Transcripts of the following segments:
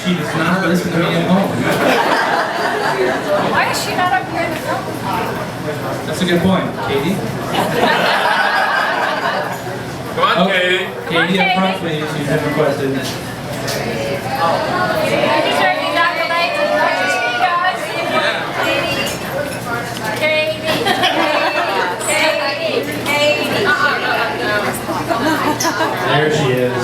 She does not listen to me at home. Why is she not up here in the film? That's a good point, Katie. Come on, Katie. Katie, up front, please. You've been requested. You deserve these accolades as much as she does. Katie. There she is.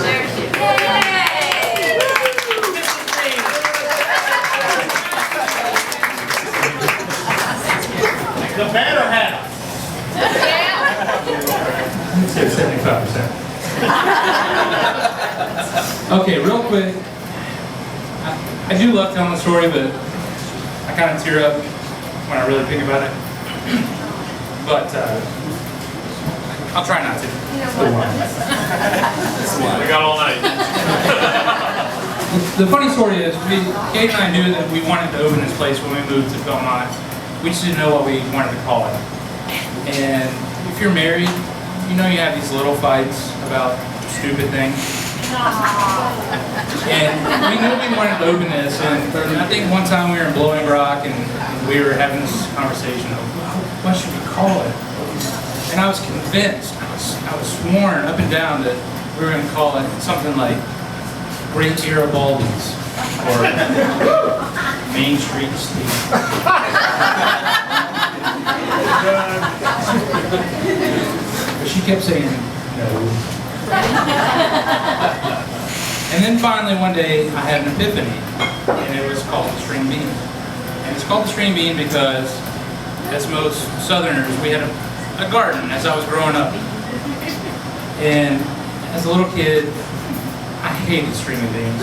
The better half. I'd say 75%. Okay, real quick. I do love telling the story, but I kind of tear up when I really think about it. But I'll try not to. We got all night. The funny story is, Kate and I knew that we wanted to open this place when we moved to Belmont. We just didn't know what we wanted to call it. And if you're married, you know you have these little fights about stupid things. And we knew we wanted to open this, and I think one time we were in Blowing Rock and we were having this conversation of, what should we call it? And I was convinced, I was sworn up and down that we were going to call it something like Great Garibaldi's or Main Street Steve. But she kept saying no. And then finally one day I had an epiphany, and it was called the string bean. And it's called the string bean because, as most Southerners, we had a garden as I was growing up. And as a little kid, I hated string beans.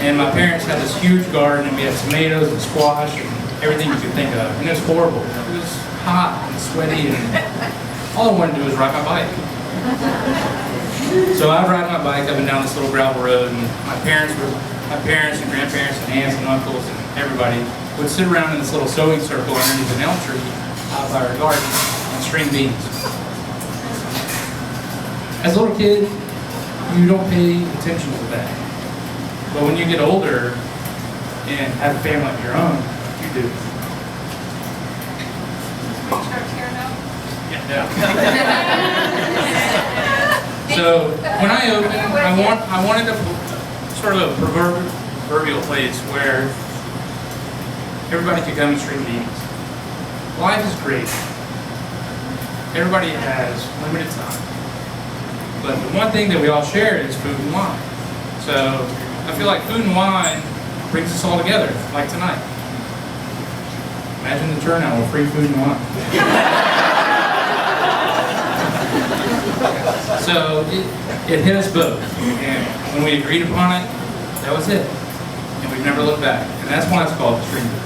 And my parents had this huge garden, and we had tomatoes and squash and everything you could think of. And it was horrible. It was hot and sweaty, and all I wanted to do was ride my bike. So I'd ride my bike up and down this little gravel road, and my parents and grandparents and aunts and uncles and everybody would sit around in this little sewing circle underneath an elm tree out by our garden and string beans. As a little kid, you don't pay attention to that. But when you get older and have a family of your own, you do. Yeah. So when I opened, I wanted a sort of a proverbial place where everybody could come and string beans. Life is great. Everybody has limited time. But the one thing that we all share is food and wine. So I feel like food and wine brings us all together, like tonight. Imagine the turnout with free food and wine. So it hit us both. And when we agreed upon it, that was it. And we've never looked back. And that's why it's called the String Bean.